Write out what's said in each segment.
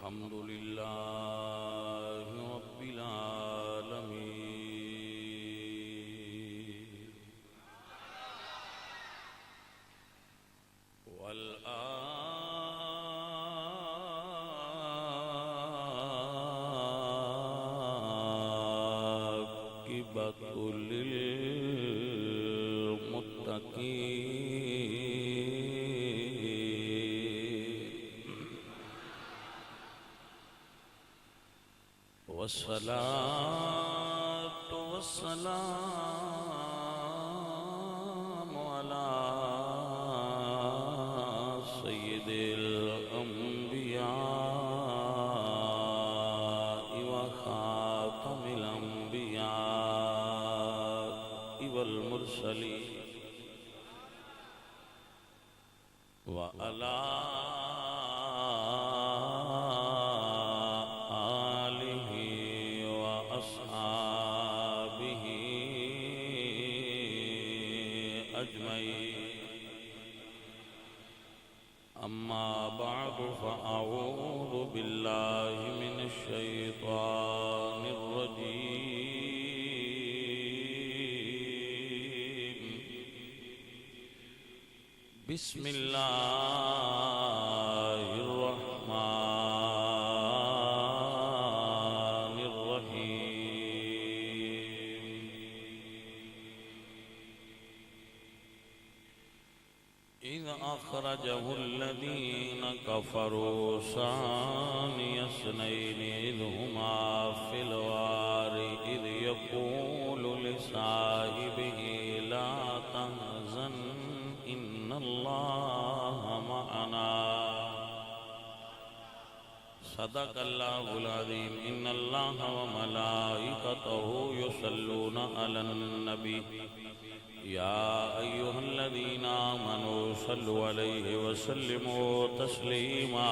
الحمد لله رب العالمين والعاقبة للمتقين والصلاة والسلام على سيد الأنبياء وخاتم الأنبياء والمرسلين وعلى آله وأصحابه أجمعين. أما بعد فأعوذ بالله من الشيطان الرجيم. بسم الله الرحمن الرحيم. إذ أخرجه الذين كفروا ثاني اثنين إذ هما في الغار إذ يقول لصاحبه لا تحزن إن الله معنا. صدق الله العظيم. إن الله وملائكته يصلون على النبي يا أيها الذين آمنوا صلوا عليه وسلموا تسليما.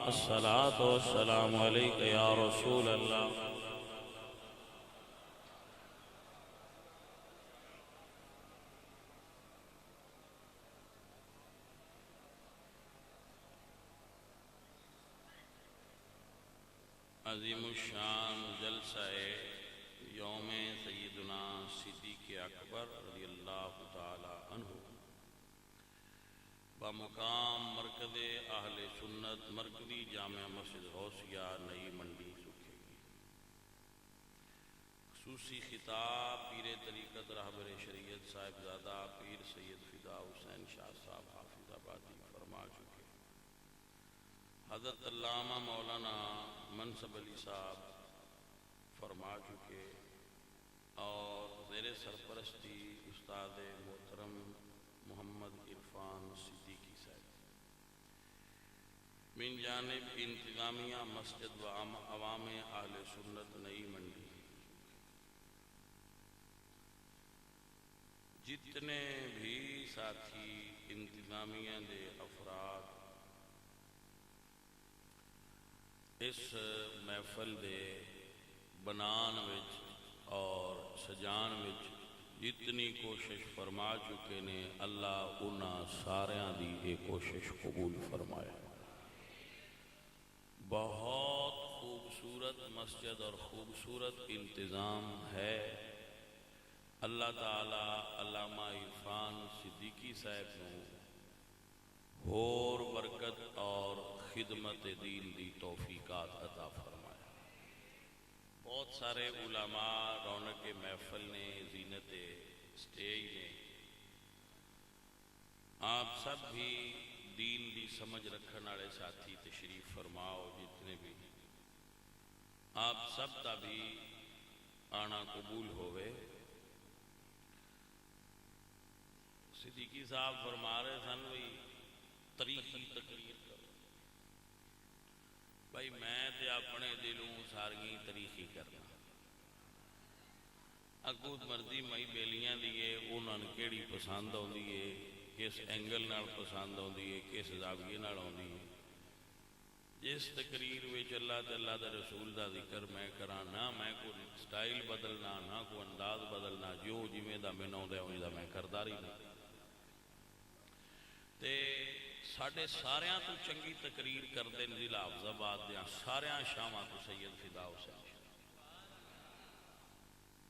الصلاة والسلام عليك يا رسول الله. عظیم الشان جلسہ یوم سیدنا صدیق اکبر رضی اللہ تعالی عنہ بمقام مرکز اہل سنت مرکزی جامع مسجد غوثیہ نئی منڈی سکھے. خصوصی خطاب پیر طریقت رہبر شریعت صاحبزادہ پیر سید فدا حسین شاہ صاحب حافظ آبادی فرما چکے. حضرت علامہ مولانا منصب علی صاحب فرما چکے اور زیر سرپرستی استاد محترم محمد عرفان صدیقی صاحب من جانب انتظامیہ مسجد و عوام اہل سنت نئی منڈی. جتنے بھی ساتھی انتظامیہ دے افراد اس محفل دے بنان وچ اور سجان وچ جتنی کوشش فرما چکے نے اللہ انہاں ساریاں دی یہ کوشش قبول فرمایا. بہت خوبصورت مسجد اور خوبصورت انتظام ہے. اللہ تعالی علامہ عرفان صدیقی صاحب نو اور برکت اور خدمت دین دی توفیقات عطا فرمایا. بہت سارے علماء رونق محفل نے زینت سٹیج نے. آپ سب بھی دین دی سمجھ رکھنے والے ساتھی تشریف فرماؤ. جتنے بھی آپ سب کا بھی آنا قبول ہوئے. صدیقی صاحب فرما رہے سن بھی تاریخی تقریر کرو. بھائی میں تے اپنے دلوں سارگی تاریخی کرنا. اگو مرضی مئی بیلیاں دیئے انہوں نے کیڑی پسند ہوندی ہے, کس اینگل نال پسند ہوندی ہے, کس زاویے نال ہوندی ہے. جس تقریر وچ اللہ تے اللہ دے رسول دا ذکر میں کراں, نہ میں کوئی سٹائل بدلنا, نہ کوئی انداز بدلنا, جو جویں دا مینوں دے اویں دا میں کردا رہنا. تے ساڈے ساریاں تو چنگی تقریر کردے نے ضلع حافظ آباد دیاں ساریاں شاماں تو سید فدا حسین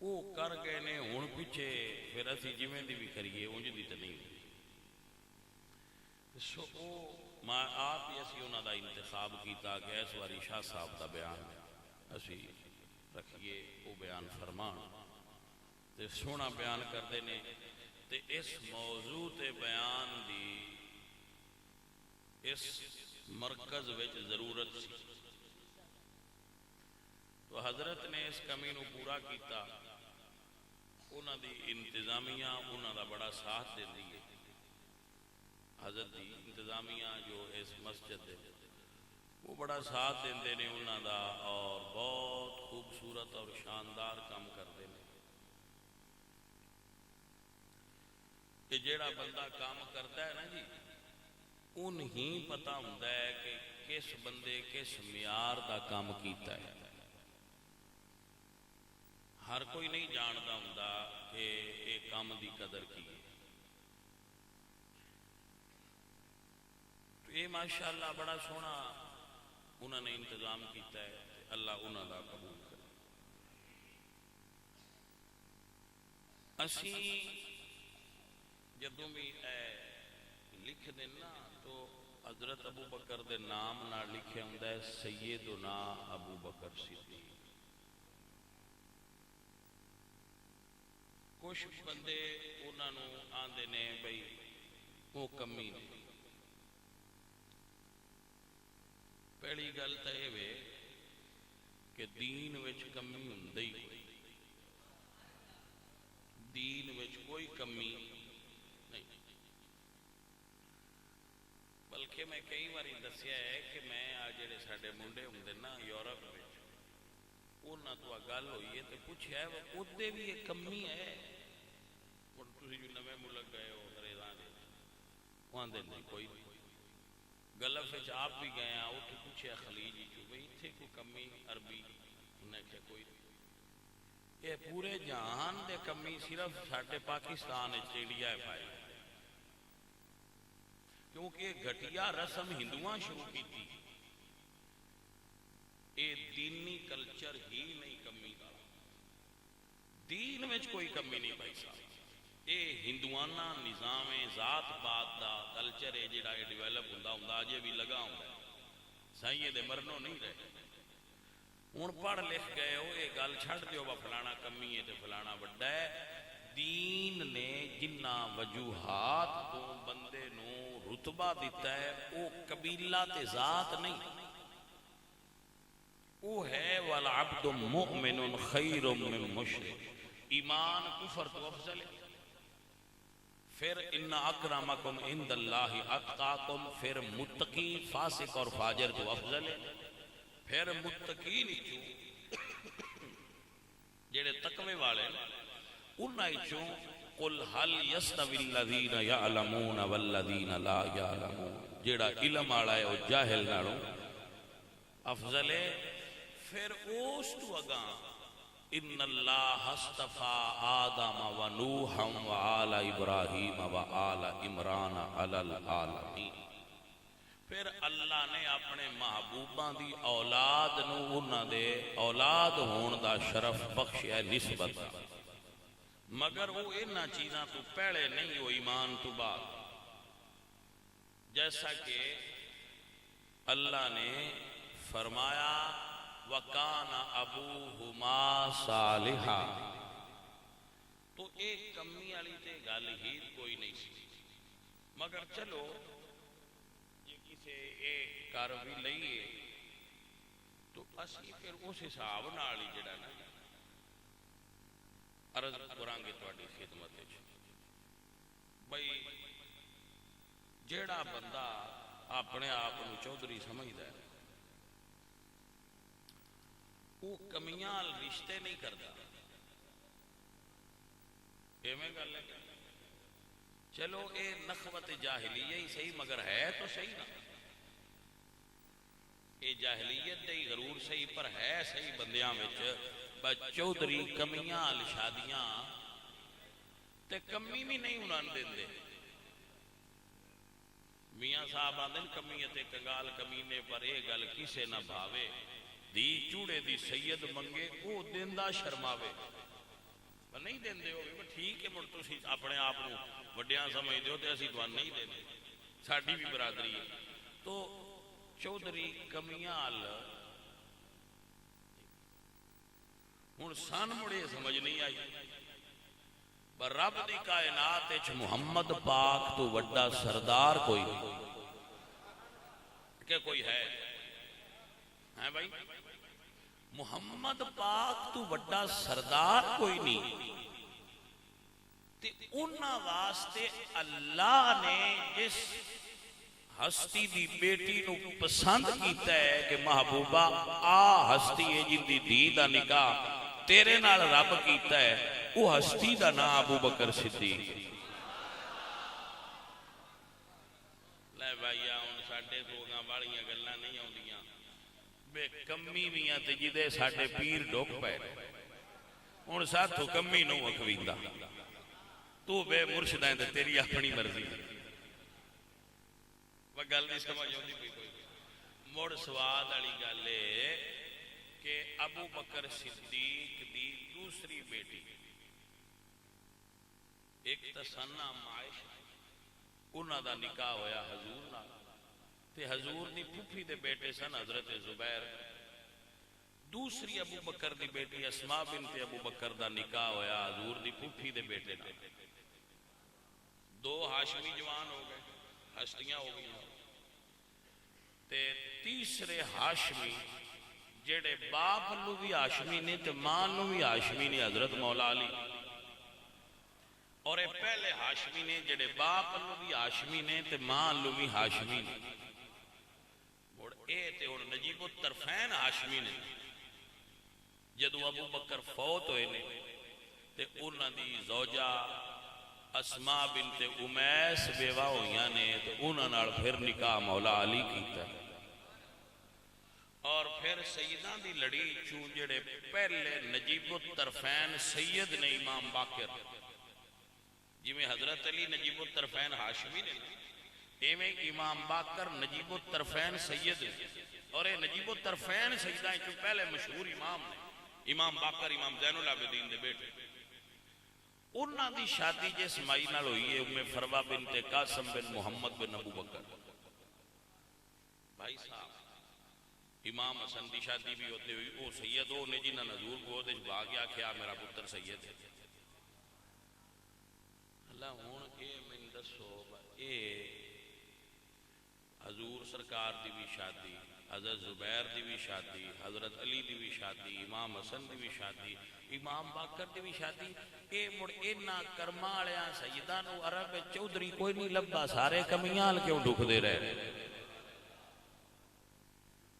وہ کر گئے نے ہن پیچھے پھر اسی جویں دی بھی کریے اونج دی تے نہیں سو میں آپ ہی اسی انہاں دا انتخاب کیتا کہ اس واری شاہ صاحب دا بیان اسی رکھیے وہ بیان فرمان تے سونا بیان کردے نے تے اس موضوع تے بیان دی اس مرکز وچ ضرورت سی تو حضرت نے اس کمی نو پورا کیتا انہاں دی انتظامیہ انہاں دا بڑا ساتھ دیندی ہے حضرت دی انتظامیہ جو اس مسجد دے وہ بڑا ساتھ دیندے نے انہاں دا اور بہت خوبصورت اور شاندار کام کرتے ہیں کہ جیڑا بندہ کام کرتا ہے نا جی انہیں پتہ ہوتا ہے کہ کس بندے کس معیار دا کام کیتا ہے ہر کوئی نہیں جانتا ہوتا کہ یہ کام دی قدر کی ہے تو یہ ماشاءاللہ بڑا سونا انہوں نے انتظام کیتا ہے اللہ انہوں دا قبول کرے اسی جدوں بھی لکھ دینا تو حضرت ابو بکر دے نام نہ لکھے ہوندہ ہے سیدنا ابو بکر صدیق کچھ بندے انہوں نے آندے نے بھئی وہ کمی نے پہلی گل تو یہ کہ دین وچ کمی ہوندی دین وچ کوئی کمی نہیں بلکہ میں کئی بار دسیا ہے کہ میں آج جڑے ساڈے منڈے ہوندے نا یورپ وچ انہاں تو گل ہوئی ہے تو پوچھیا ہے وہ ادے بھی یہ کمی ہے ہن تسی جو نویں ملک گئے ہو انگریزاں دے وہاں دے نہیں کوئی گلف وچ آپ بھی گئے ہیں اٹھ پوچھیا خلیج جو بھئی اتھے کوئی کمی عربی انہیں کہ کوئی یہ پورے جہان دے کمی صرف ساڈے پاکستان انڈیا ہے پائے کیونکہ گھٹیا رسم ہندوؤں شروع کی تھی یہ دینی کلچر ہی نہیں کمی دا دین میں کوئی کمی نہیں پائی صاحب یہ ہندوانہ نظام ذات بات دا کلچر ہے جڑا یہ ڈیویلپ ہوندا ہوندا اجے بھی لگا ہوندا سائیں دے مرنوں نہیں رہے ہن پڑھ لکھ گئے ہو یہ گل چھڈ دیو وا فلانا کمی ہے تے فلانا وڈا ہے دین نے جنہ وجوہات تو بندے نو رتبہ دیتا ہے وہ قبیلہ تے ذات نہیں وہ ہے والعبد مؤمن خیر من مشرک ایمان کفر تو افضل ہے پھر ان اکرمکم عند اللہ اتقاکم پھر متقی فاسق اور فاجر تو افضل ہے پھر متقی نیچوں جڑے تقوی والے انہاں وچوں قل هل يستوي الذين يعلمون والذين لا يعلمون جڑا علم والا ہے او جاہل نالوں افضل ہے پھر اس تو اگاں ان اللہ اصطفى آدم و نوحا و آل ابراہیم و آل عمران علی العالمین پھر اللہ نے اپنے محبوباں دی اولاد نو انہاں دے اولاد ہون دا شرف بخشیا نسبت مگر وہ انہاں چیزاں تو پہلے نہیں وہ ایمان تو بعد جیسا کہ اللہ نے فرمایا وَكَانَ أَبُوهُمَا صَالِحًا تو ایک کمی والی تے گل ہی کوئی نہیں سی مگر چلو یہ کسے ایک کر بھی لئیے تو اسی پھر اس حساب نال ہی جڑا نا عرض کرانگے تہاڈی خدمت وچ بھئی جیڑا بندہ اپنے آپ نو چودھری سمجھدا ہے وہ کمیاں رشتے نہیں کرتا ایویں گل ہے چلو اے نخوت جاہلیہ ہی صحیح مگر ہے تو صحیح نا اے جاہلیت دے غرور صحیح پر ہے صحیح بندیاں وچ چودھری کمیاں شادیاں تے کمی بھی نہیں انہاں دیندے میاں صاحب آندے کمیت کنگال کمینے پر اے گل کسے نہ بھاوے دی چوڑے دی سید منگے او دیندہ شرماوے پر نہیں دیندے ہو ٹھیک ہے مڑ تسی اپنے آپ کو وڈیاں سمجھ دیو تے اسی توان نہیں دینے ساڑھی بھی برادری ہے تو چودھری کمیال ہن سان مڑے سمجھ نہیں آئی پر رب دی کائنات وچ محمد پاک تو وڈا سردار کوئی نہیں کہ کوئی ہے بھائی محمد پاک تو وڈا سردار کوئی نہیں تے انہاں واسطے اللہ نے جس ہستی دی بیٹی نو پسند کیتا ہے کہ محبوبہ آ ہستی ہے جن دی دی دا نکاح تیرے نال رب کیتا ہے وہ ہستی دا نا ابو بکر صدیق لے بھائیہ ان ساڑھے سوگاں والیاں گلنا نہیں ہوں دیاں بے کمی میاں تے جدے ساڑھے پیر ڈوک پہ ان ساتھو کمی نو اکویندہ تو بے مرشدائیں تے تیری اپنی مرضی وہ گل نہیں سمجھ ہوتی کوئی مڑ سواد علی گلے کہ ابو بکر صدیق دی دوسری بیٹی ایک تسنہ معائش انہاں دا نکاح ہویا حضور نال تے حضور دی پھوپھی دے بیٹے سن حضرت زبیر دوسری ابو بکر دی بیٹی اسماء بنت ابو بکر دا نکاح ہویا حضور دی پھوپھی دے بیٹے نال دو ہاشمی جوان ہو گئے ہستیاں ہو گئی تے تیسرے ہاشمی جڑے باپ لو بھی ہاشمی نے تے ماں لو بھی ہاشمی نے حضرت مولا علی اور پہلے ہاشمی نے جڑے باپ لو بھی ہاشمی نے تے ماں لو بھی ہاشمی نے اور اے تے اور نجیب الطرفین ہاشمی نے جدو ابو بکر فوت ہوئے نے تے انہاں دی زوجہ اسماء بنت امیس بیوہ ہوئیاں نے تو انہاں نال پھر نکاح مولا علی کیتا ہے اور پھر سیدان دی لڑی چون جڑے پہلے نجیب الطرفین سید نے امام باقر جی حضرت علی نجیب الطرفین ہاشمی نے ایویں امام باقر نجیب الطرفین سید نے اور اے نجیب الطرفین سیدان چون پہلے مشہور امام نے امام باقر امام زین العابدین دے بیٹے انہاں دی شادی جس مائی نال ہوئی ہے ام فروہ بنت قاسم بن محمد بن ابو بکر بھائی صاحب امام حسن دی شادی بھی ہوتے ہوئی او سید ہو نے جنہاں حضور کو دے باغیا کیا میرا پتر سید ہے اللہ ہون اے من دسو اے حضور سرکار دی بھی شادی حضرت زبیر دی بھی شادی حضرت علی دی بھی شادی امام حسن دی بھی شادی امام باقر دی بھی شادی اے مڑ اینا کرمالیاں سیدانو عرب چودھری کوئی نہیں لبا سارے کمیال کیوں ڈھک دے رہے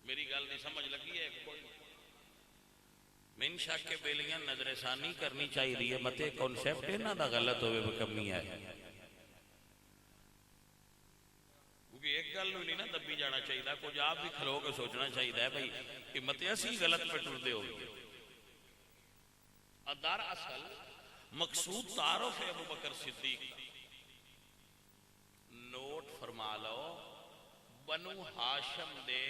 میری گل نہیں سمجھ لگی ہے کوئی من شک کے بیلیاں نظر ثانی کرنی چاہیے دی ہے متے کونسیپٹ ہے نا دا غلط ہوئے وہ کمی ہے کیونکہ ایک گل نہیں نا دبی جانا چاہیے دا کچھ آپ بھی کھلو کے سوچنا چاہیے دا ہے بھئی کہ متے اسی غلط پہ ٹر دے ہوگی ادار اصل مقصود تعارف ہے ابو بکر صدیق نوٹ فرما لو بنو ہاشم دے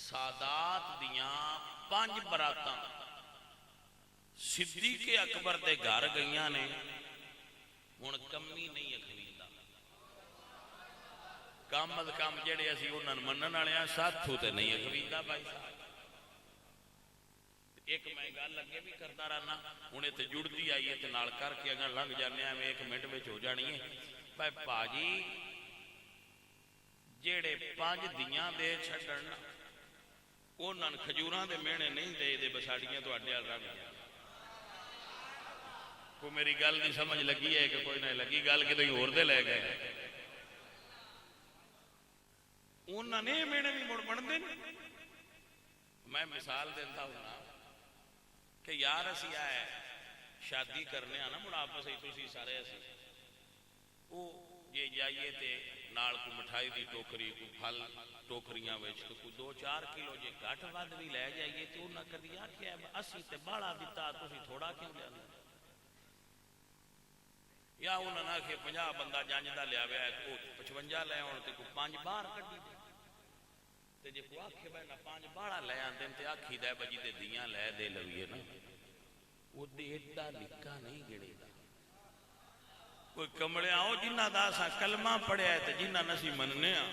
سادات دیاں 5 براتاں صدیق اکبر دے گھر گئیاں نے ہن کمی نہیں اکھویندہ کم از کم جڑے اسی انہاں منن والے ہاں ساتھوں تے نہیں اکھویندہ بھائی صاحب ایک میں گل لگے بھی کرتا رہنا انہیں تے جڑتی آئی ہے تے نال کر کے اگر لنگ جانے ہیں میں 1 منٹ میں ہو جانی ہے بھائی پاجی جڑے 5 دیاں دے چھڑن انہاں کھجوراں دے مینے نہیں دے دے بساڑیاں تو اڈے رنگ کو میری گل نہیں سمجھ لگی ہے کہ کوئی نہیں لگی گل کہ تو اور دے لے گئے انہاں نے مینے بھی مڑ بن دے میں مثال دیتا ہوں نا کہ یار اسی آئے شادی کرنے آنا مڑ آپس ہی تسی سارے اسی وہ یہ جائیے تے نال کو مٹھائی دی ٹوکری کو پھل ٹوکریاں ویچ تو کوئی 2-4 کلو جے گھٹ ود بھی لے جائیے تو انہاں کر دیا کہ اسی تے باڑا دیتا تسی تھوڑا کیوں لیا یا انہوں نے آخے 50 بندہ جنج دا لیا ویا ہے تو 55 لے آن تے کو 5 باہر کٹی دے تے جے کو آکھے بھائی نہ 5 باہر لے آن تے آکھی دے بجی دے دیاں لے دے لویے نا وہ دے ایڈا لکھا نہیں گڑے دا کوئی کمڑے آؤ جنہ دا سا کلمہ پڑھیا ہے تے جنہ نسی مننے آ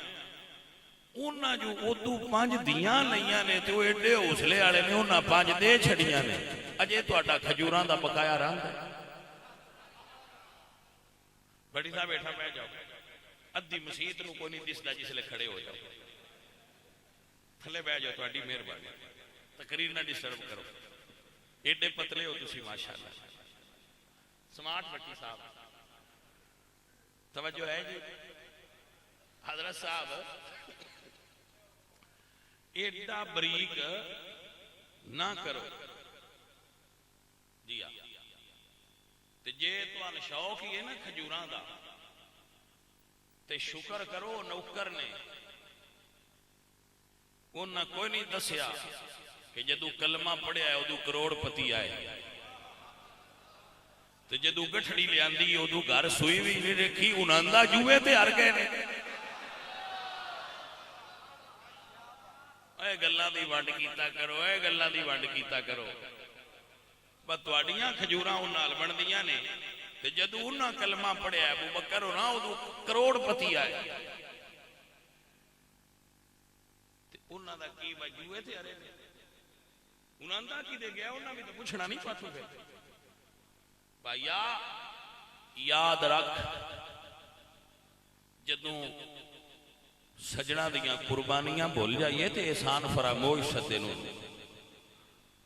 انہاں جو ادو 5 دیاں لیاں نے تے وہ ایڈے حوصلے والے نے انہاں 5 دے چھڑیاں نے اجے تہاڈا کھجوراں دا بقایا رنگ ہے بڑی صاحب بیٹھا پہ جاؤ ادھی مسیت نو کوئی نہیں دسدا جس لے کھڑے ہو جاؤ تھلے بہ جاؤ تہاڈی مہربانی تقریر نہ ڈسٹرب کرو ایڈے پتلے ہو تسی ماشاءاللہ سمارٹ بٹی صاحب توجہ ہے جی حضرت صاحب ایڈا بریک نہ کرو جی ہاں تے جے تو شوق ہی ہے نا کھجوراں دا تے شکر کرو نوکر نے انہاں کوئی نہیں دسیا کہ جدو کلمہ پڑھیا ہے ادو کروڑ پتی آئے تے جدو گٹھڑی لے آندی ادو گھر سوئی بھی نہیں رکھی انہاں دا جوئے تے ہر گئے نے اے گلاں دی ونڈ کیتا کرو اے گلاں دی ونڈ کیتا کرو بس تواڈیاں کھجوراں نال بندیاں نے تے جدوں انہاں کلمہ پڑھیا ابو بکر ہوراں ادو کروڑ پتی آئے تے انہاں دا کی وجوے تے ارے انہاں دا کی دے گیا انہاں بھی تو پوچھنا نہیں پاتو پھر بھائیا یاد رکھ جدوں سجنا دیاں قربانیاں بھول جائیے تے احسان فراموش سدے نو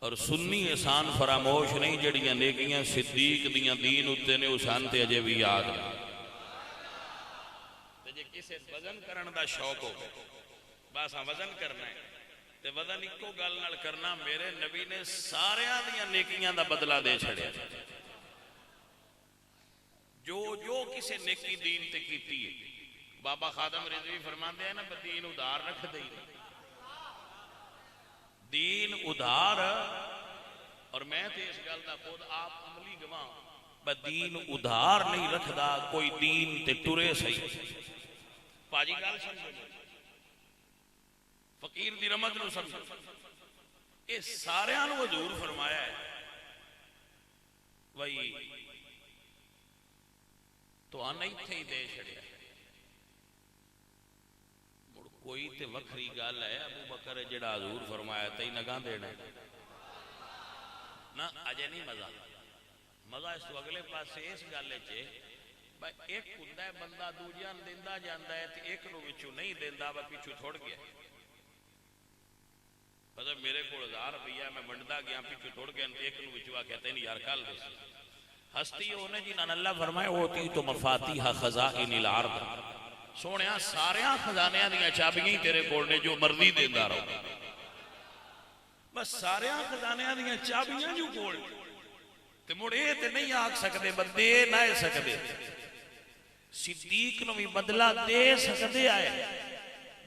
اور سنی احسان فراموش نہیں جڑیاں نیکیاں صدیق دیاں دین اتے نے اسان تے اجے بھی یاد تے جے کسے وزن کرن دا شوق ہو بس وزن کرنا ہے تے وزن اکو گل نال کرنا میرے نبی نے ساریاں دیاں نیکیاں دا بدلہ دے چھڑیا جو کسے نیکی دین تے کیتی ہے بابا خادم رضوی فرماندے ہیں نا دین ادھار رکھ دے دین ادھار اور میں تے اس گل دا خود آپ عملی گواہ دین ادھار نہیں رکھدا کوئی دین تے ٹرے صحیح پاجی گل سمجھو فقیر دی رمض نو سمجھو اے ساریاں نو حضور فرمایا ہے وہی تو آنا ہی تھے دے چھڑیا کوئی تے وکھری گل ہے ابو بکر جڑا حضور فرمایا تے نگاہ دینا نہ اجے نہیں مزہ اس تو اگلے پاسے اس گل چے بھائی ایک ہوندا ہے بندہ دوجیاں دیندا جاندا ہے تے ایک نو وچوں نہیں دیندا وا پیچھے تھوڑ گیا مطلب میرے کول 1000 روپیہ میں ونڈدا گیا پیچھے تھوڑ گیا تے ایک نو وچوں آکھیا تے یار کل دے ہستی اونے جنہاں نے اللہ فرمایا اوتی تو مفاتیح خزائن الارض سونیا ساریاں خزانیاں دیاں چابیاں ہی تیرے کول نے جو مرضی دیندا رہو بس ساریاں خزانیاں دیاں چابیاں جو کول تے مڑ اے تے نہیں آکھ سکدے بندے نہ سکدے صدیق نو بھی بدلہ دے سکدے آئے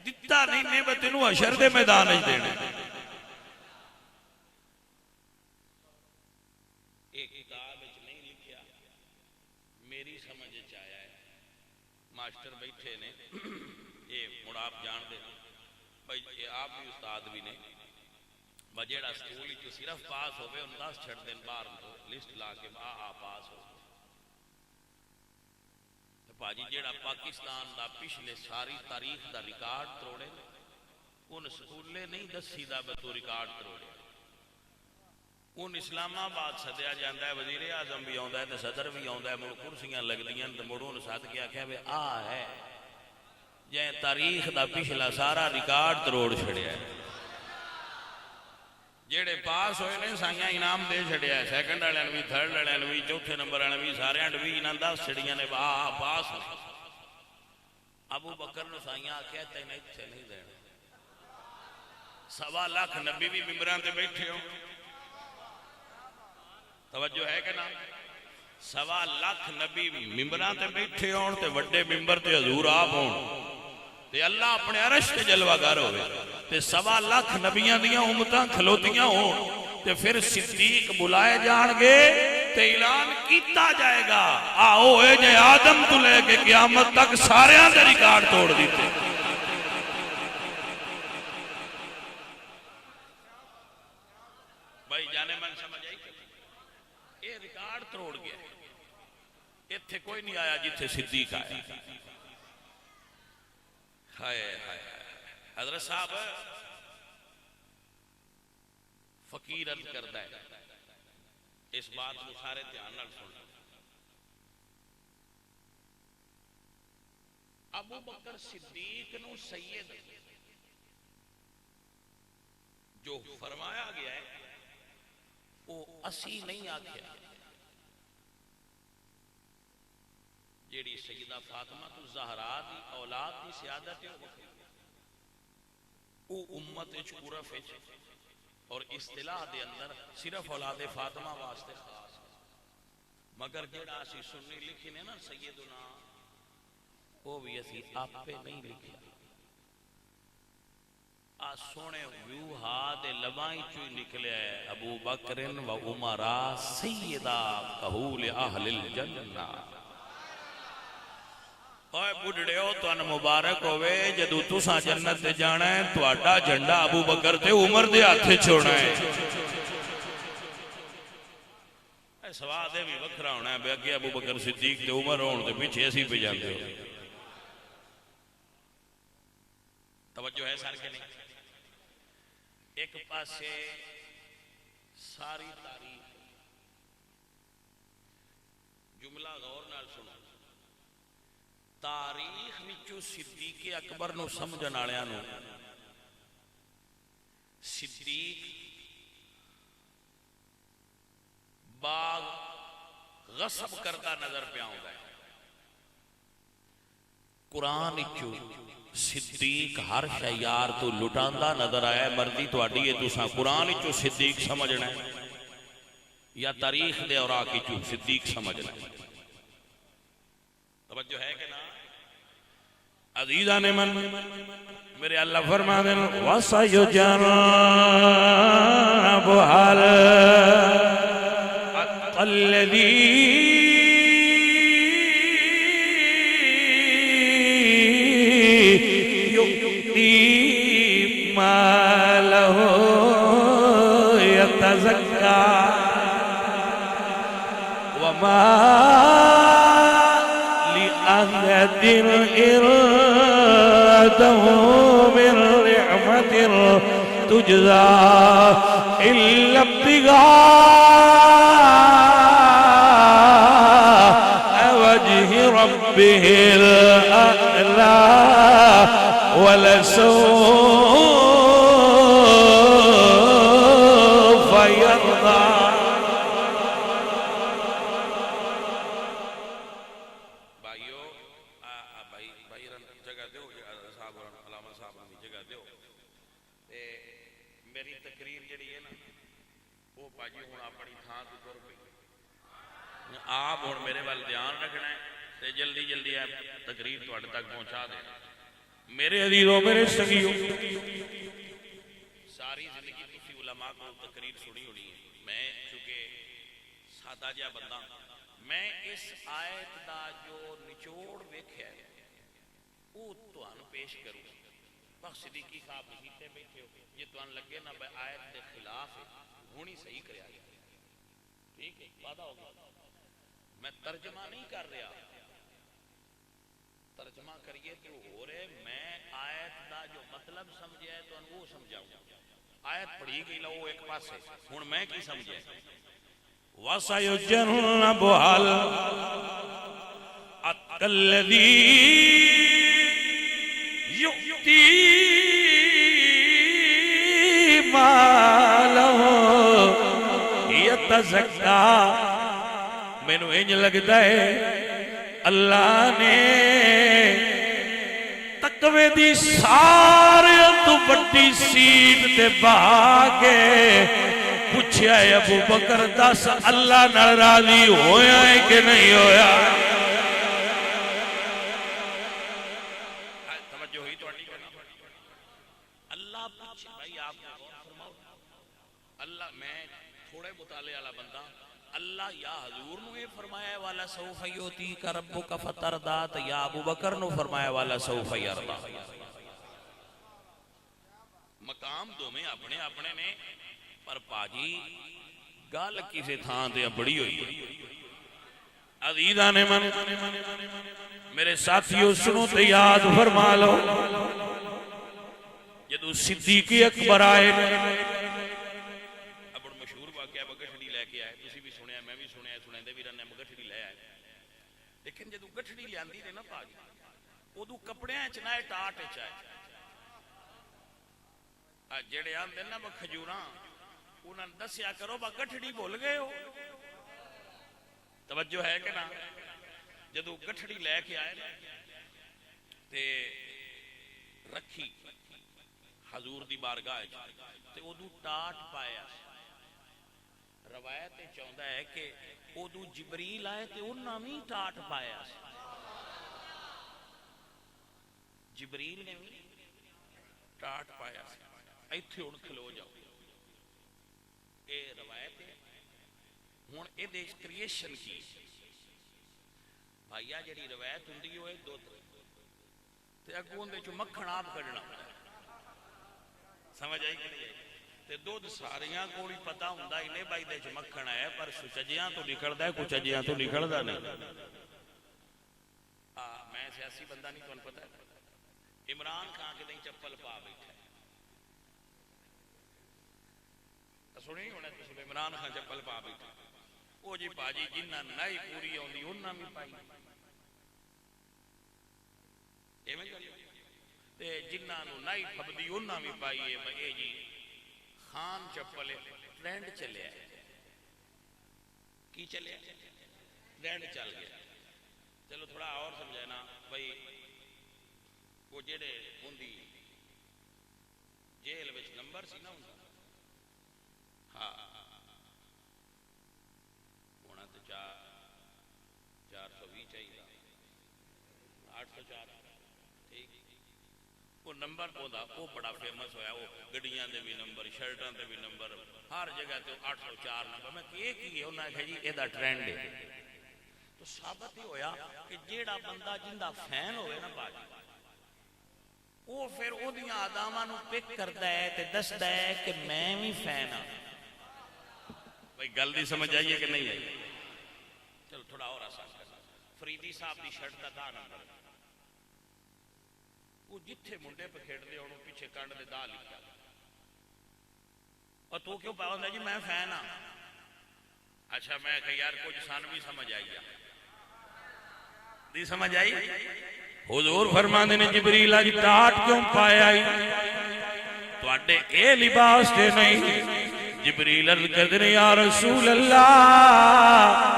دتا نہیں نے میں تینوں حشر دے میدان وچ دینا ایک کتاب وچ نہیں لکھیا میری سمجھ وچ آیا ہے ماسٹر بیٹھے نے یہ مڑ آپ جان دے بھائی آپ بھی استاد بھی نے بجیڑا سکول ہی جو صرف پاس ہوئے ان 10 چھڑ دن بار لسٹ لا کے پاس ہو پاجی جیڑا پاکستان دا پچھلے ساری تاریخ دا ریکارڈ تروڑے ان سکولے نہیں دسی دا بتو ریکارڈ تروڑے ان اسلام آباد سدیا جاندہ ہے وزیر اعظم بھی آندا ہے تے صدر بھی آندا ہے مڑ کرسیاں لگ دیاں تے مڑوں نے ساتھ کیا کہ ہے جے تاریخ دا پچھلا سارا ریکارڈ تروڑ چھڑیا ہے جیڑے پاس ہوئے نے سائیاں انعام دے چھڑیا ہے سیکنڈ والے بھی تھرڈ والے بھی چوتھے نمبر والے بھی سارے بھی انہاں 10 چھڑیاں نے پاس ابو بکر نے سائیاں آکھیا تے نہیں تے نہیں دینا 1.25 لاکھ نبی بھی ممبراں تے بیٹھے ہو توجہ ہے کہ نا 1.25 لاکھ نبی ممبراں تے بیٹھے ہون تے وڈے ممبر تے حضور آپ ہون تے اللہ اپنے عرش تے جلوہ گر ہوئے تے 1.25 لاکھ نبیاں دیاں امتاں کھلوتیاں ہون تے پھر صدیق بلائے جان گے تے اعلان کیتا جائے گا آؤ اے جے آدم تو لے کے قیامت تک سارے دے ریکارڈ توڑ دیتے. بھائی جانے من سمجھ آئی اے ریکارڈ توڑ گیا. اتھے کوئی نہیں آیا جتھے صدیق آیا. ہائے ہائے حضرت صاحب فقیر عرض کردہ ہے اس بات کو سارے دھیان نال سننا. ابو بکر صدیق نو سید جو فرمایا گیا ہے وہ اسی نہیں آکھیا. جیڑی سیدہ فاطمہ الزہرا دی اولاد دی سیادت ہے وہ امت عرف اور اصطلاح دے اندر صرف اولاد فاطمہ واسطے خاص. مگر جیڑا اسی سنی لکھی نے نا سیدنا وہ بھی اسی آپ پہ نہیں لکھیا. آ سونے ویو ہا دے لبائیں چوئی نکلے ہے ابو بکر و عمرہ سیدہ قہول اہل الجنہ. اوہ بڑھڑے ہو تو ان مبارک ہوئے جدو تساں جنت تے جانا ہے تو اڈا جھنڈا ابو بکر تے عمر دے ہاتھے چھوڑنا ہے. سوا دے بھی وکھرا ہونا ہے بے اگے ابو بکر صدیق تے عمر ہون تے پیچھے اسی پہ جاندے ہو. توجہ ہے سار کے نہیں. ایک پاسے ساری تاریخ جملہ غور نال سنو. تاریخ وچوں صدیق اکبر نو سمجھن والےاں نو صدیق باغ غصب کرتا نظر پہ آؤں گا. قرآن وچوں صدیق ہر شے یار تو لٹاندا نظر آیا. مرضی تہاڈی ہے تساں قرآن وچوں صدیق سمجھنا ہے یا تاریخ دے اوراق وچوں صدیق سمجھنا ہے. توجہ ہے کہ نا عزیزان من میرے اللہ فرما دیں وَسَيُجَنَّبُهَا الْأَتْقَى الَّذِي يُؤْتِي مَالَهُ يَتَزَكَّى وَمَا لِأَحَدٍ من نعمة تجزى إلا ابتغاء وجه ربه الأعلى ولسوف يرضى. آپ اور میرے وال دھیان رکھنا ہے تے جلدی جلدی آپ تقریر تواڈے تک پہنچا دیں. میرے عزیزوں میرے سنگیوں ساری زندگی تسی علماء کو تقریر سنی ہونی ہے. میں چونکہ سادہ جہا بندہ میں اس آیت دا جو نچوڑ ویکھیا ہے وہ تانوں پیش کروں. بخش صدیقی صاحب کیتے بیٹھے ہو یہ تانوں لگے نا بے آیت دے خلاف ہے ہونی صحیح کریا گیا. ٹھیک ہے وعدہ ہو گیا. میں ترجمہ نہیں کر رہا ترجمہ کریے تو ہو رہے میں آیت دا جو مطلب سمجھے ہے تو وہ سمجھاؤں. آیت پڑھی گئی لو ایک پاس سے ہن میں کی سمجھے وَسَيُجَنَّبُهَا الْأَتْقَى الَّذِي يُؤْتِي مَالَهُ يَتَزَكَّى. میں نو انج لگتا ہے اللہ نے تقوی دی سارے تو بڑی سیٹ تے باگے پوچھیا ہے ابو بکر دس اللہ ناراضی ہویا ہے کہ نہیں ہویا. توجہ ہوئی تو اللہ پوچھے بھائی آپ فرماؤ اللہ میں تھوڑے مطالعے والا بندہ اللہ یا حضور نو یہ فرمایا والا سوف یؤتیک ربک فترضی تے یا ابو بکر نو فرمایا والا سوف یرضی. مقام دوویں اپنے اپنے نے پر پاجی گل کسی تھان تے بڑی ہوئی. عزیزان من میرے ساتھیو سنو تے یاد فرما لو جدو صدیق اکبر آئے گٹھڑی لے کے آئے. تسی بھی سنیا میں بھی سنیا سنیندے بھی رہنے گٹھڑی لے آئے. لیکن جدو گٹھڑی لے آندی نے نا پاجی ادو کپڑے چنائے ٹاٹ چائے جڑے آندے نا کھجوراں انہاں نے دسیا کرو با گٹھڑی بھول گئے ہو. توجہ ہے کہ نا. جدو گٹھڑی لے کے آئے تے رکھی حضور دی بارگاہ تے ادو ٹاٹ پایا. روایت چاہتا ہے کہ ادو جبریل آئے تے انہاں بھی ٹاٹ پایا. جبریل نے بھی ٹاٹ پایا. ایتھے ہن کھلو جاؤ. اے روایت ہے. ہن اے دے کریشن کی بھائیا جڑی روایت ہوندی ہوئے دودھ تے اگوں دے چ مکھن آپ کڈنا سمجھ آئی کہ نہیں. تے دودھ ساریاں کوئی پتہ ہوندا ہی نہیں بھائی دے چ مکھن ہے پر سچجیاں تو نکلدا ہے کچھ اجیاں تو نکلدا نہیں. میں سیاسی بندہ نہیں تانوں پتہ ہے. عمران خان کے چپل پا بیٹھا سنی ہونا تسی عمران خان چپل پا بیٹھا. او جی باجی جنہ نہیں پوری ہوندی انہاں بھی پائی ایویں تے جنہ نو نہیں پھبدی انہاں بھی پائی ہے. اے جی خان چپل ٹرینڈ چلیا ہے. کی چلیا ٹرینڈ چل گیا. چلو تھوڑا اور سمجھانا بھائی وہ جڑے ہوندی جیل وچ نمبر سی نا ہوندا ہاں ہونا تو 420 چاہیے 804 ٹھیک. وہ نمبر وہ بڑا فیمس ہویا. وہ گڈیاں دے بھی نمبر شرٹاں دے بھی نمبر ہر جگہ تے 804 نمبر. میں کہ کی ہے انہاں کہا جی اے دا ٹرینڈ ہے. تو ثابت ہی ہویا کہ جیڑا بندہ جندا فین ہوئے نا باجی وہ پھر او دیاں آداماں نو پک کردا ہے تے دسدا ہے کہ میں بھی فین ہاں. بھائی گل دی سمجھ آئیے کہ نہیں آئی. چلو تھوڑا اور آسان کرنا. فریدی صاحب دی شرٹ دا 10 نمبر وہ جتھے منڈے پہ کھیڑ دے انہوں پیچھے کنڈ دے دا لکھا اور تو کیوں پاؤں دا جی میں فین ہاں. اچھا میں کہ یار کچھ سان بھی سمجھ آئی دی سمجھ آئی. حضور فرماندے نے جبریل اج ٹاٹ کیوں پایا تو اڈے اے لباس تے نہیں. جبریل عرض کردے نے یا رسول اللہ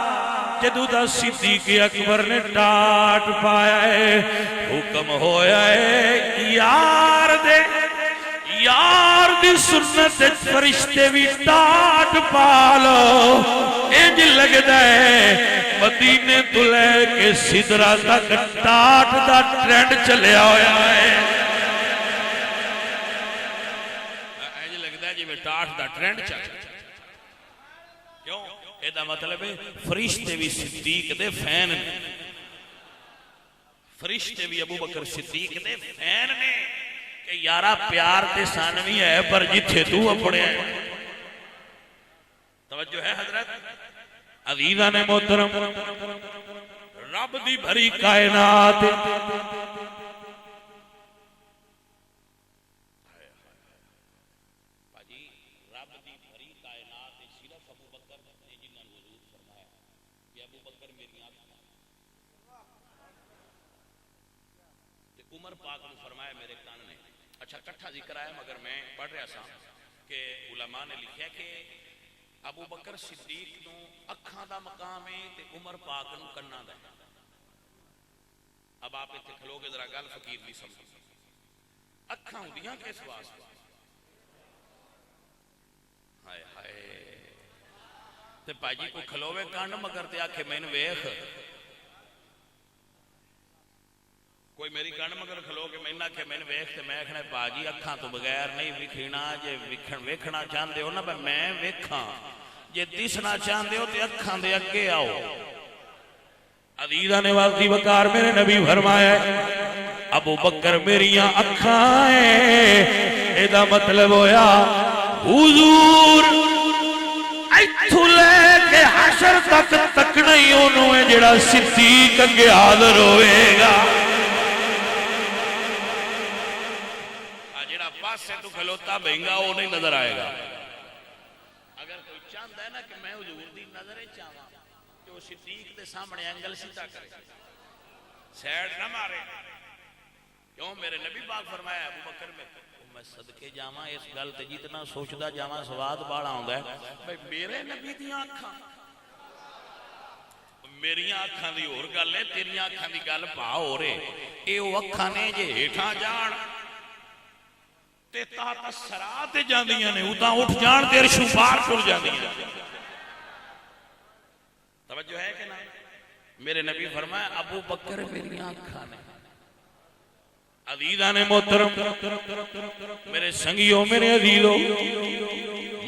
جدو دا صدیق اکبر نے ٹاٹ پایا ہے حکم ہویا ہے یار دی سنت فرشتے بھی ٹاٹ پالو. انج لگدا ہے مدینے تو لے کے سدرا تک ٹاٹ دا ٹرینڈ چلیا ہویا ہے. انج لگدا ہے جی میں ٹاٹ دا ٹرینڈ چل کیوں اے دا مطلب ہے فرشتے بھی صدیق دے فین نے. فرشتے بھی ابو بکر صدیق دے فین نے کہ یارا پیار تے سانوی ہے پر جتھے تو اپنے ہے. توجہ ہے حضرت عزیزان محترم رب دی بھری کائنات باجی رب دی بھری کائنات صرف ابو بکر نے جنہاں نے حضور فرمایا کہ ابو بکر میری آنکھ تے عمر پاک نے فرمایا میرے کان نے. اچھا کٹھا ذکر آیا مگر میں پڑھ رہا سا کہ علماء نے لکھیا کہ ابو بکر صدیق نو اکھاں دا مقام ہے تے عمر پاک نو کناں دا. اب آپ اتنے کھلو گے ذرا گل فقیر نہیں سمجھ. اکھاں ہوندیاں کس واسطے ہائے ہائے تے پاجی کو کھلوے کان مگر تے آکھے مین ویکھ کوئی میری کان مگر کھلو کے میں نہ کہ میں ویکھ تے میں کہنا باجی اکھاں تو بغیر نہیں وکھینا جے ویکھنا چاہندے ہو نا میں ویکھاں جے دسنا چاہتے ہو تو اکھاں دے اگے آؤ. عزیزاں نے واقعی وقار میرے نبی فرمایا ابو بکر میریاں اکھاں ہیں. اے دا مطلب ہویا حضور ایتھوں لے کے حشر تک تکنا ہی انہوں ہے جڑا صدیق اگے حاضر ہوئے گا. جڑا پاسے تو کھلوتا بہنگا وہ نہیں نظر آئے گا. اگر کوئی چاہتا ہے نا کہ میں حضور دی نظر چاہواں کہ وہ صدیق دے سامنے انگل سیدھا کرے سیڈ نہ مارے. کیوں میرے نبی پاک فرمایا ابو بکر میں صدقے جاواں اس گل تے جتنا سوچدا جاواں سواد بالا ہوندا ہے. بھئی میرے نبی دیاں اکھاں میریاں اکھاں دی اور گل ہے تیریاں اکھاں دی گل پا ہو رہے. اے او اکھاں نے جے ہیٹھاں جان تے تا سرا تے جاندیاں نے اتاں اٹھ جان تے عرشوں پار ٹر جاندیاں. توجہ ہے کہ نہ. میرے نبی فرمایا ابو بکر میریاں اکھاں نے. عزیزاں محترم میرے سنگیوں میرے عزیزوں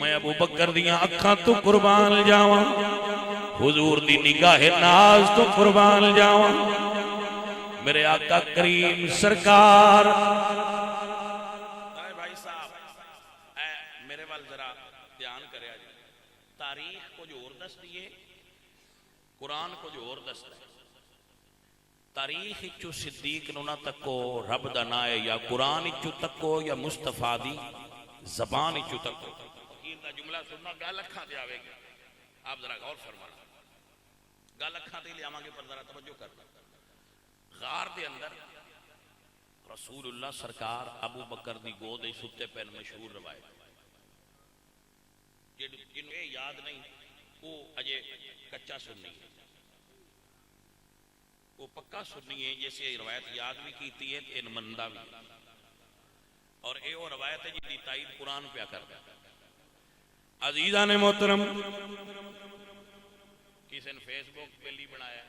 میں ابو بکر دیاں اکھاں تو قربان جاواں. حضور دی نگاہ ناز تو قربان جاواں. میرے آقا کریم سرکار بھائی صاحب میرے وال ذرا دھیان کرے. تاریخ کو جو اور دس دیئے قرآن کو جو اور دس دیئے. تاریخ چو صدیق نو نہ تکو رب دا نائے یا قرآن چو تکو یا مصطفیٰ دی زبان چو تکو. فقیر دا جملہ سننا گال اکھاں دے آوے گا. آپ ذرا غور فرمانا گال اکھاں دے لے آواں گے پر ذرا توجہ کرنا. غار دے اندر رسول اللہ سرکار ابو بکر دی گود ستے پہن مشہور روایت. جنہوں یہ یاد نہیں وہ اجے کچا سننی ہے وہ پکا سننی ہے. جیسے روایت یاد بھی کیتی ہے ان مندہ بھی اور اے وہ روایت ہے جی تائید قرآن پیا کرتا ہے. عزیزان محترم کسی نے فیس بک بیلی بنایا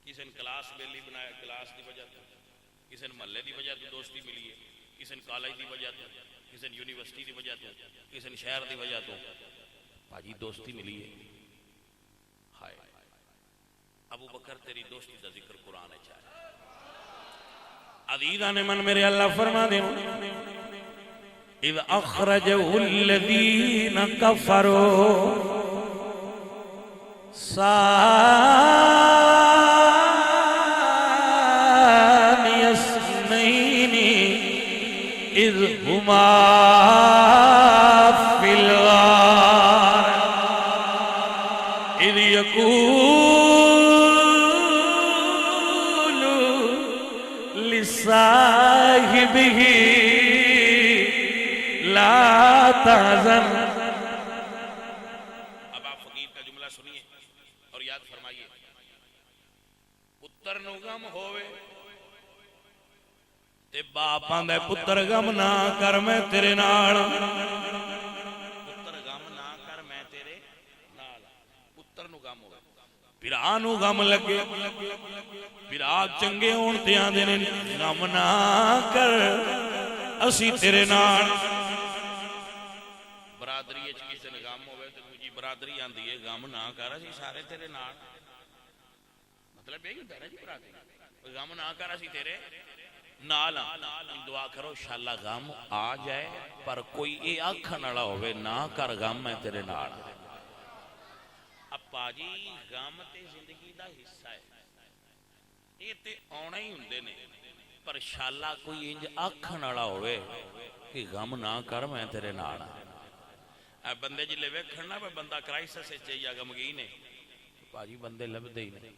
کسی نے کلاس بیلی بنایا کلاس دی وجہ تو کسی نے محلے دی وجہ تو دوستی ملی ہے کسی نے کالج دی وجہ تو کسی نے یونیورسٹی دی وجہ تو کسی نے شہر دی وجہ تو بھاجی دوستی ملی ہے. ہائے ابو بکر تیری دوستی دا ذکر قرآن چاہے. عزیزان من میرے اللہ فرما دے اذ اخرجه الذین کفروا ثانی اثنین اذ ہما فی الغار اذ یقول لصاحبہ لا تحزن. اب آپ فقیر کا جملہ سنیے اور یاد فرمائیے. پتر نو غم ہوئے تے باپ آندا پتر غم نہ کر میں تیرے نال. پتر غم نہ کر میں تیرے نال. پتر نو غم ہوئے بھرا نو غم لگے بھرا چنگے ہون تے آندے نے غم نہ کر اسی تیرے نال. برادری اچ کسی نے غم ہوئے تو دوجی برادری آندی ہے غم نہ کر اسی سارے تیرے نال. مطلب یہی ہوتا ہے نا جی برادری غم نہ کر اسی تیرے نال. دعا کرو انشاءاللہ غم آ جائے پر کوئی اے آکھن والا ہوئے نہ کر غم میں تیرے نال. اب پاجی غم تے زندگی دا حصہ ہے یہ تے آنا ہی ہوندے نے پر انشاءاللہ کوئی انج آکھن والا ہوئے کہ غم نہ کر میں تیرے نال. بندے جی لے ویکھنا پہ بندہ کرائسس سے چاہیے غمگین ہے پاجی بندے لبدے ہی نہیں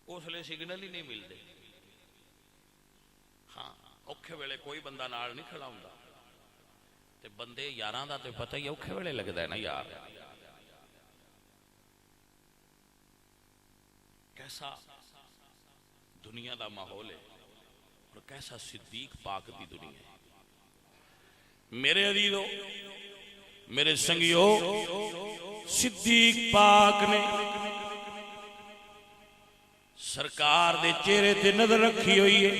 اس لئے سگنل ہی نہیں ملتے. ہاں اوکھے ویلے کوئی بندہ نال نہیں کھڑا ہوندا تے بندے یاراں دا تے پتہ ہی اوکھے ویلے لگدا ہے نا یار. کیسا دنیا دا ماحول ہے اور کیسا صدیق پاک دی دنیا ہے. میرے عزیزو میرے سنگیو صدیق پاک نے سرکار دے چہرے تے نظر رکھی ہوئی ہے.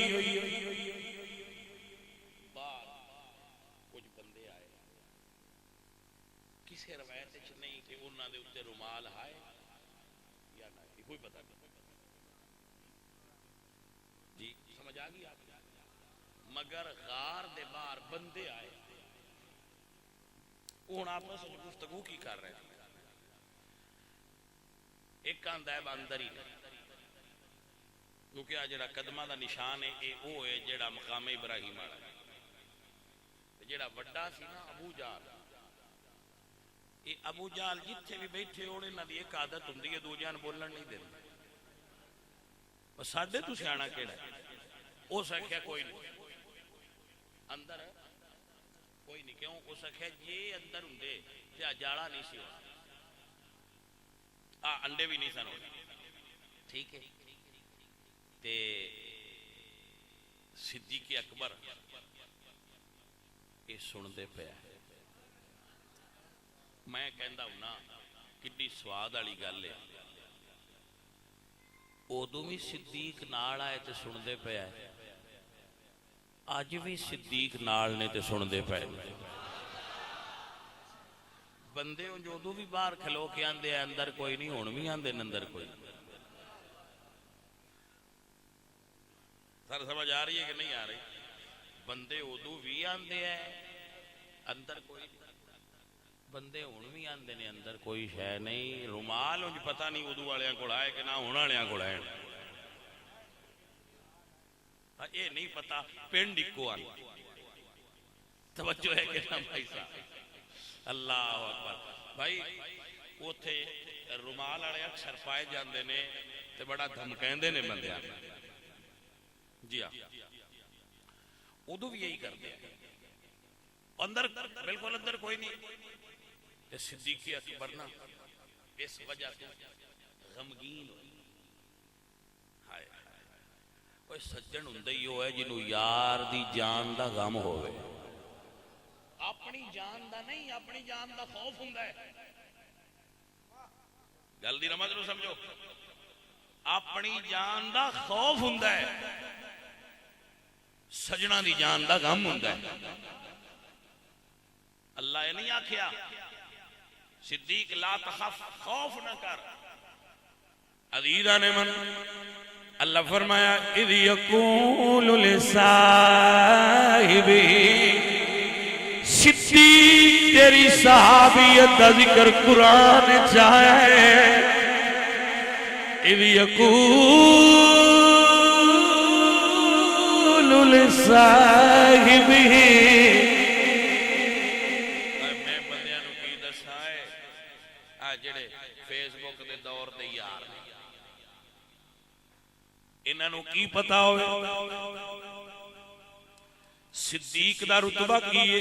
کچھ بندے آئے کسی روایت نہیں کہ انہوں نے اتنے رومال ہائے یا نہ، کوئی پتہ نہیں جی، سمجھ آ گئی آپ؟ مگر غار دے باہر بندے آئے، ہوں آپس میں گفتگو کی کر رہے ہیں، ایک آندا ہے اندر ہی نہیں، کیونکہ آ جڑا قدمہ دا نشان ہے یہ وہ ہے جڑا مقام ابراہیم والا ہے، جڑا وڈا سی نا ابو جہل، یہ ابو جہل جتھے بھی بیٹھے ہونے انہاں دی ایک عادت ہوندی ہے دوجیاں نوں بولن نہیں دیندے، پر ساڈے تو سیاںا کیڑا ہے، اس آکھیا کوئی نہیں اندر کوئی نہیں، کیوں؟ اس آکھیا جے اندر ہوندے تے جاڑا نہیں سی ہونا، انڈے بھی نہیں سن ہونے، ٹھیک ہے؟ تے صدیق اکبر یہ سن دے پیا، میں کہندا ہوں نا کڈی سواد والی گل ہے، ادو بھی صدیق نال آئے تے سن دے پیا، اج بھی صدیق نال نے تے سن دے پے، بندے جو بھی باہر کھلو کے آندے اندر کوئی نہیں، ہون بھی آندے اندر کوئی، سر سمجھ آ رہی ہے کہ نہیں آ رہی؟ بندے ادو بھی آندے ہیں اندر کوئی نہیں، بندے ہون بھی آندے نے اندر کوئی شے نہیں، رومال انج پتہ نہیں ادو والیاں کول آئے کہ نہ ہون والیاں کول آئے، یہ نہیں پتا پنڈ اکو آن، توجہ ہے کہ نہ بھائی صاحب؟ اللہ اکبر بھائی، اوتھے رومال والے اکثر پائے جاندے نے تے بڑا دھمکیندے نے بندیاں، جی ہاں ادو بھی یہی کرتے ہیں، اندر بالکل اندر کوئی نہیں، تے صدیق اکبر نا اس وجہ سے غمگین ہوئی، ہائے کوئی سجن ہوندا ہی وہ ہے جنوں یار دی جان دا غم ہوئے، اپنی جان دا نہیں، اپنی جان دا خوف ہوندا ہے، گل دی نماز نو سمجھو، اپنی جان دا خوف ہوندا ہے، سجنا دی جان دا غم ہوندا ہے، اللہ یہ نہیں آکھیا صدیق لا تخف خوف نہ کر، عزیزان من اللہ فرمایا اذ یقول لصاحبہ، صدیق تیری صحابیت کا ذکر قرآن چاہے، اذ یقول لصاحبہ، میں بندیاں نو کی دساں آ جڑے فیس بک دے دور دے یار انہاں نو کی پتا ہوئے صدیق دا رتبہ کیے،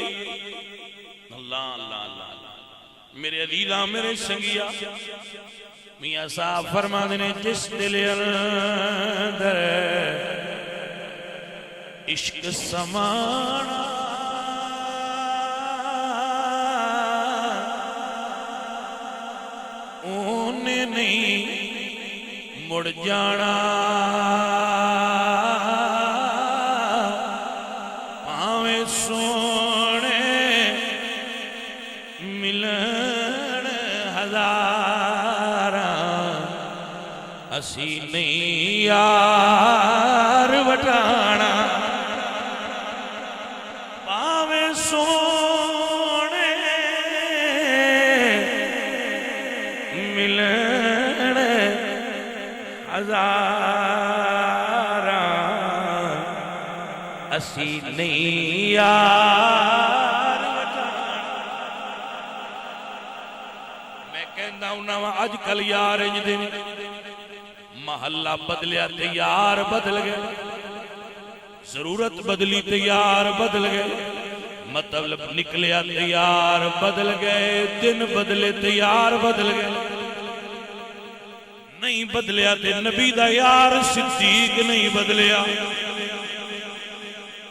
اللہ اللہ اللہ میرے عزیزاں میرے سنگیا، میاں صاحب فرما دینے جس دل اندر عشق سمانا اونے نہیں مڑ جانا، پاویں سونے ملن ہزاراں، اسی نہیں یار وٹانا، پاویں سونے ملن ہزاراں، اسی نہیں یار وٹانا، میں کہنا ہوں اج کل یار انج دے محلہ بدلیا تے یار بدل گئے، ضرورت بدلی تے یار بدل گئے، مطلب نکلیا تے یار بدل گئے، دن بدلے تے یار بدل گئے، نہیں بدلیا تے نبی دا یار صدیق نہیں بدلیا،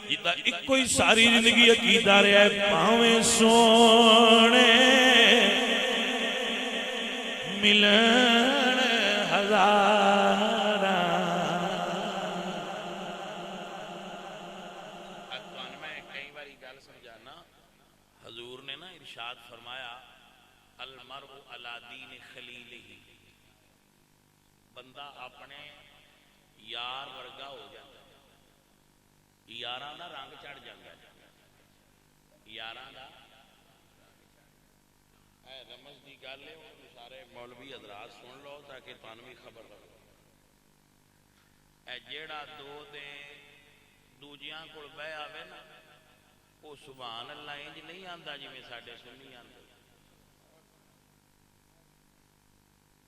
جیتا ایک کوئی ساری زندگی عقیدہ رہا ہے، پاویں سونے ملن ہزاراں۔ میں کئی باری گل سمجھانا، حضور نے نا ارشاد فرمایا المرء علی دین خلیلہ، بندہ اپنے یار ورگا ہو جاتا ہے، یاراں دا رنگ چڑھ جاتا ہے، یاراں دا اے رمز دی گل ہے، سارے مولوی حضرات سن لو تاکہ تانوں بھی خبر رہے۔ اے جیڑا دو دے دوجیاں کول بہ آوے نا، وہ سبحان اللہ انج نہیں آندا جویں ساڈے سنی آندے،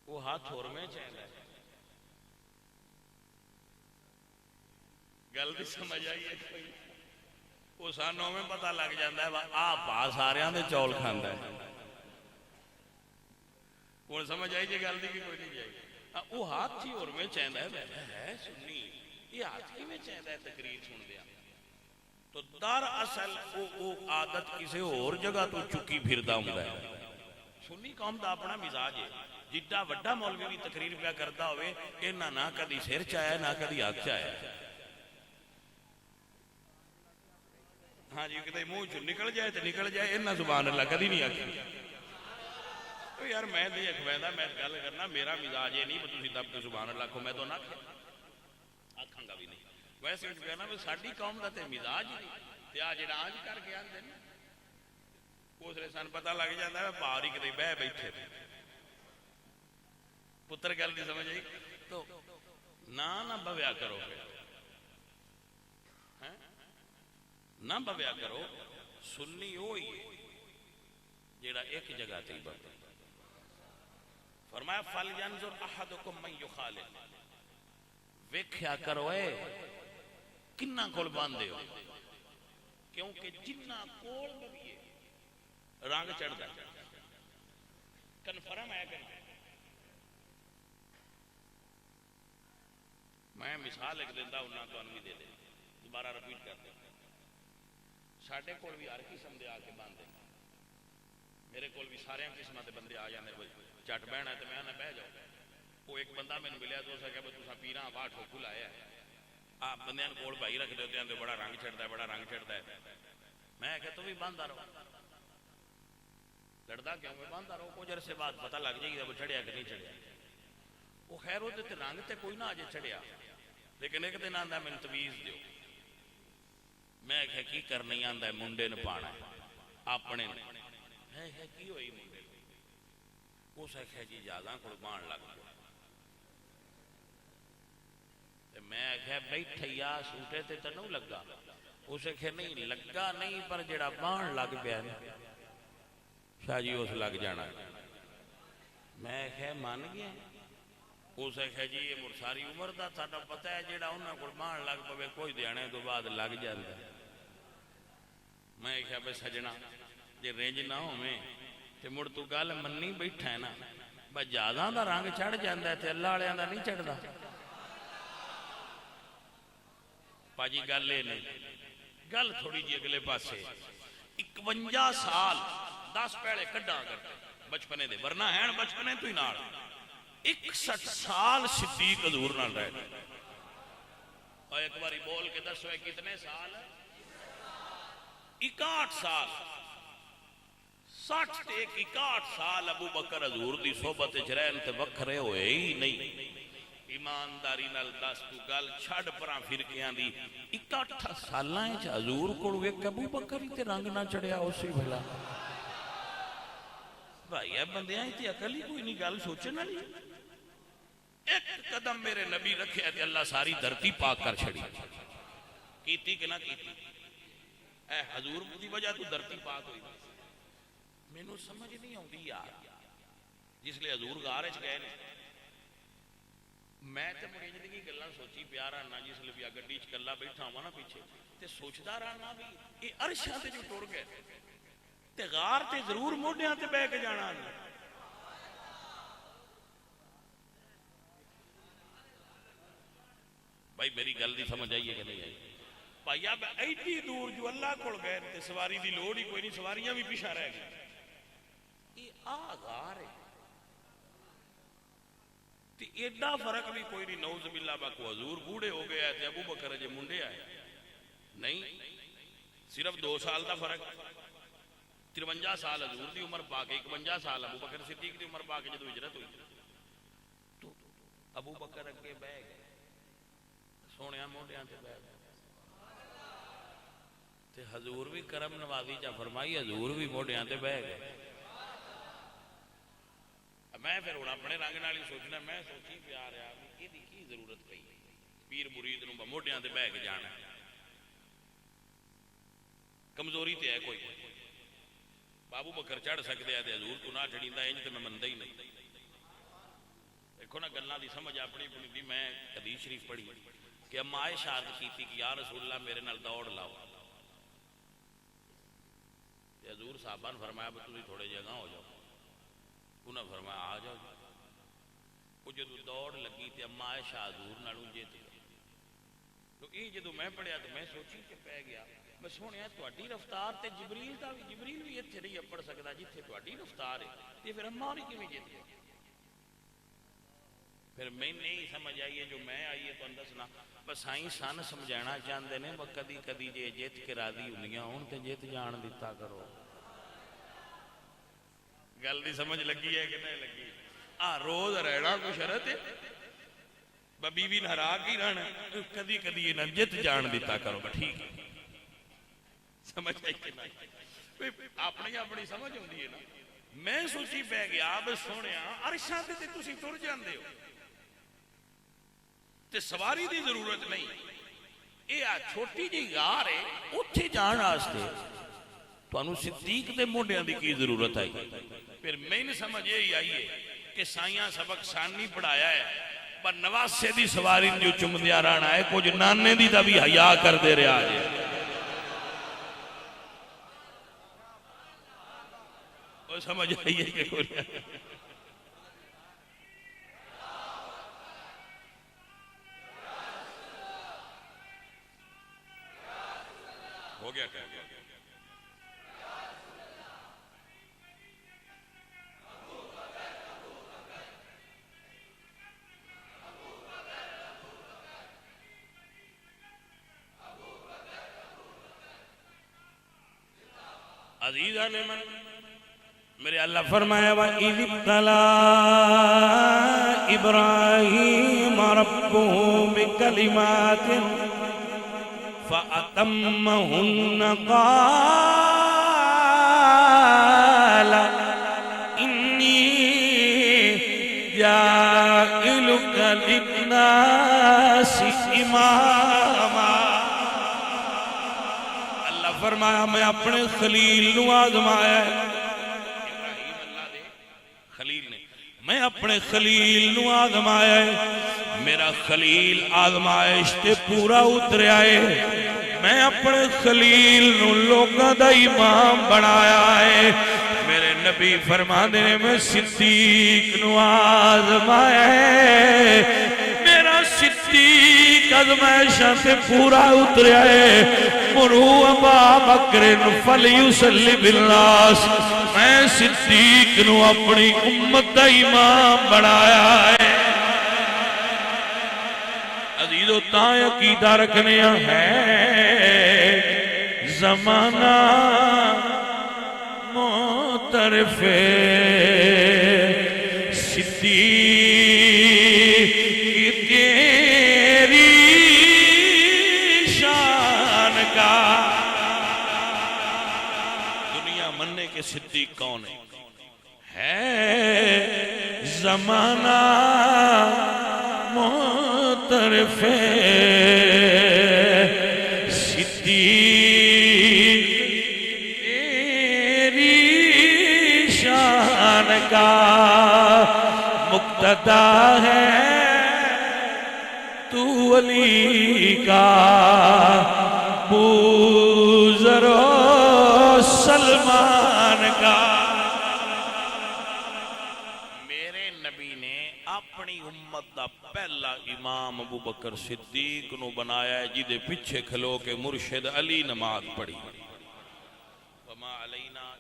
وہ ہاتھ ہور میں چاہتا ہے۔ گل دی سمجھ آئی ہے کوئی؟ وہ سانوں میں پتہ لگ جاتا ہے آ پا سارے دے چول کھاندا ہے۔ وہ سمجھ آئی جی گل دی کہ کوئی نہیں جائے؟ وہ ہاتھ ہی ہور میں چاہتا ہے سنی، یہ ہاتھ کی میں چاہتا ہے تقریر سن دیا، تو در اصل وہ عادت کسی اور جگہ تو چکی پھردا ہوندا ہے۔ سنی قوم دا اپنا مزاج ہے، جڈا وڈا مولوی بھی تقریر پیا کردا ہوئے انہاں نہ کدی سر چایا نہ کدی ہاتھ چایا، ہاں جی کدی منہ چ نکل جائے تو نکل جائے، انہاں سبحان اللہ کدی نہیں آکھی۔ تو یار میں نہیں اکھویندا، میں گل کرنا میرا مزاج یہ نہیں کہ تسی دب کے سبحان اللہ کو میں تو نہ آکھاں گا بھی نہیں۔ ویسے اٹھ کہنا بھی ساڈی قوم دا تے مزاج ہی نہیں، تے آ جڑا آج کر کے آندے نا اس لیے سان پتہ لگ جاتا ہے باہر ہی کدی بہ بیٹھے پتر گل نہیں سمجھ آئی۔ تو نہ بویا کرو، نہ بویا کرو، سنی وہی ہے جیڑا ایک جگہ تے بوے۔ فرمایا فَلْيَنْظُرْ أَحَدُكُمْ مَنْ يُخَالِفُ، ویکھیا کرو اے کنہ کول باندھے ہو، کیونکہ جنہ کول بویے رنگ چڑھتا ہے۔ کنفرم ہے کہ میں مثال ایک دیتا ہوں تو انہوں دے دے دوبارہ رپیٹ کر دیں۔ ساڑھے کول بھی ہر قسم دے آکے باندھے، میرے کول بھی سارے قسمہ دے بندے آ جانے، چٹ بہنا ہے تو میں نہ بہ جاؤ۔ وہ ایک بندہ میں نے ملیا تو اسے کہا تُسا پیراں باہر ٹھوکو لایا ہے، آپ بندیاں کول بھائی رکھ دیتے ہیں تو بڑا رنگ چڑھتا ہے، بڑا رنگ چڑھتا ہے۔ میں کہا تو بھی باندھا رہو، لڑدا کیوں میں باندھا رہو، کچھ عرصے بعد پتہ لگ جائے گا وہ چڑھیا کہ نہیں چڑھیا۔ وہ خیر ہوتے تے رنگ تے کوئی نہ آجے چڑھیا، لیکن ایک دن آندہ میں تویز دیو، میں کہا کی کرنی آندہ ہے منڈے نے پانا ہے اپنے نے، میں کہا کی ہوئی منڈے نے، اسے کہا جی جازاں قربان لگ گیا۔ میں کہا بیٹھیا سوٹے تے تنوں لگا، اسے کہا نہیں لگا نہیں پر جڑا بان لگ پیا شاہ جی اس لگ جانا۔ میں کہا مان گیا، اسے کہا جی یہ مرساری عمر دا تھا پتہ ہے جڑا انہاں قربان لگ پوے کوئی دیانے تو بعد لگ جاندہ۔ میں کہا بے سجنا جے رینج نہ ہو میں تے مڑ تو گل مننی بیٹھا ہے نا، بس جاداں دا رنگ چڑھ جاندہ ہے تے اللہ علیہ دا نہیں چڑھ دا۔ پاجی گل لے نہیں، گل تھوڑی جی اگلے پاسے 51 سال 10 پیڑے کڈا کرتے بچپنے دے، ورنہ ہیں بچپنے تو ہی نال 61 سال صدیق حضور نہ رہے۔ اور ایک باری بول کے دس ہوئے کتنے سال؟ 61 سال 60 تے 61 سال ابو بکر حضور دی صحبت جرین تے وکھرے ہوئے ہی نہیں۔ ایمانداری نال دس تو گل چھڑ پراں فرقیاں دی 61 سالائیں چا حضور کو ایک ابو بکر ہی تے رنگ نہ چڑھیا اسی بھلا۔ بھائی اے بندیاں ہی تے عقل ہی کوئی نہیں گل سوچنا نہیں۔ ایک قدم میرے نبی رکھے تے اللہ ساری دھرتی پاک کر چھڑی، کیتی کہ نہ کیتی؟ اے حضور دی وجہ تو دھرتی پاک ہوئی۔ میں نو سمجھ نہیں ہوں دی یار، جس لئے حضور غارج گئے نے میں تے مڑی زندگی گلاں سوچی پیارا نہ جس لئے بیا گڈی چکلا بیٹھا ہوا نا پیچھے تے سوچدا رہنا بھی یہ عرشاں تے جو ٹر گئے تے غار تے ضرور موڈیاں تے بہ کے جانا نہیں۔ بھائی میری گل دی سمجھ آئیے کہ نہیں آئی؟ بھائی اب ایڈی دور جو اللہ کھڑ گئے تے سواری دی لوڑ ہی کوئی نہیں، سواریاں بھی پیچھے رہ گئی۔ یہ غار ہے تے ایڈا فرق بھی کوئی نہیں، نعوذ باللہ باکو حضور بوڑھے ہو گیا ہے تے ابو بکر جے منڈے آئے نہیں، صرف 2 سال دا فرق۔ 53 سال حضور دی عمر پا کے 51 سال ابو بکر صدیق دی عمر پا کے جدو ہجرت ہوئی تو ابو بکر اگے بہ گئے سونیا موڈیاں تے بہ گئے تے حضور بھی کرم نوازی چا فرمائی حضور بھی موڈیاں تے بہ گئے میں پھر ہوں اپنے رنگ نال ہی سوچنا میں سوچی پیار آ بھی یہ کی ضرورت پئی پیر مرید نو موڈیاں تے بہ کے جانا کمزوری تے ہے کوئی بابو بکر چڑھ سکتے ہیں حضور تو نہ چڑھیندا انج تے میں مندا ہی نہیں دیکھو نا گلاں دی سمجھ اپنی اپنی دی میں حدیث شریف پڑھی کہ اما عائشہ عرض کیتی کہ یا رسول اللہ میرے نال دوڑ لاؤ تے حضور صاحبہ نے فرمایا تسی تھوڑے جگہ ہو جاؤ انہاں فرمایا آ جاؤ وہ جدو دوڑ لگی تے اما عائشہ حضور نالوں جیت گئی تو یہ جدو میں پڑھیا تو میں سوچی کہ پہ گیا میں سونے تہاڈی رفتار تے جبریل بھی اتنے نہیں پڑھ سکتا جتھے تہاڈی رفتار ہے تے پھر اما نہیں کیویں جیت گیا پھر میں نہیں سمجھ آئی ہے جو میں آئی ہے تو دسنا بس آئی سن سمجھانا چاہتے ہیں وہ کدی کدی جے جیت کے راضی ہوندیاں ہون تے جیت جان دیتا کرو گل دی سمجھ لگی ہے کہ نہیں لگی روز رہنا کوئی شرط ہے بیوی ناراض ہی رہنا کدی کدی یہ نہ جت جان دیتا کرو ٹھیک ہے سمجھ آئی کہ نہیں اپنی اپنی سمجھ ہوندی ہے نا میں سوچی پہ گیا بس سونیا عرشاں تے تسی ٹر جاندے ہو تے سواری دی ضرورت نہیں یہ چھوٹی جی غار ہے اوتھے جان واسطے تانوں صدیق دے موڈیاں دی کی ضرورت آئی پھر میں نے سمجھ یہ آئی ہے کہ سائیاں سبق سانی پڑھایا ہے پر نواسے دی سواری جو چمدیا رہنا ہے کچھ نانے دی دا بھی حیا کر دے رہا ہے وہ سمجھ آئی ہے کہ کوئی ہو گیا کیا عزیز علیمن میرے اللہ فرمایا وَإِذِ ابْتَلَىٰ إِبْرَاهِيمَ رَبُّهُ بِكَلِمَاتٍ فَأَتَمَّهُنَّ قَالَ إِنِّي جَاعِلُكَ لِلنَّاسِ إِمَامًا فرمایا میں اپنے خلیل نو آزمایا ہے ابراہیم اللہ دے خلیل نے میں اپنے خلیل نو آزمایا ہے میرا خلیل آزمائش تے پورا اتر آئے میں اپنے خلیل نو لوگاں دا امام بنایا ہے میرے نبی فرما دینے میں صدیق نو آزمایا ہے میرا صدیق آزمائشہ سے پورا اتر آئے مرو ابا بکر فلیسلی بالناس میں صدیق نو اپنی امت دا امام بنایا ہے عزیزو تاں عقیدہ رکھنے ہے زمانہ معترف صدیق تیری شان کا دنیا مننے کے صدیق کون ہے زمانہ معترف صدیق تیری شان کا مقتدا ہے تو علی کا بوزر و سلمان کا میرے نبی نے اپنی امت دا پہلا امام ابو بکر صدیق نو بنایا ہے جدے پیچھے کھلو کے مرشد علی نماز پڑھی وما علینا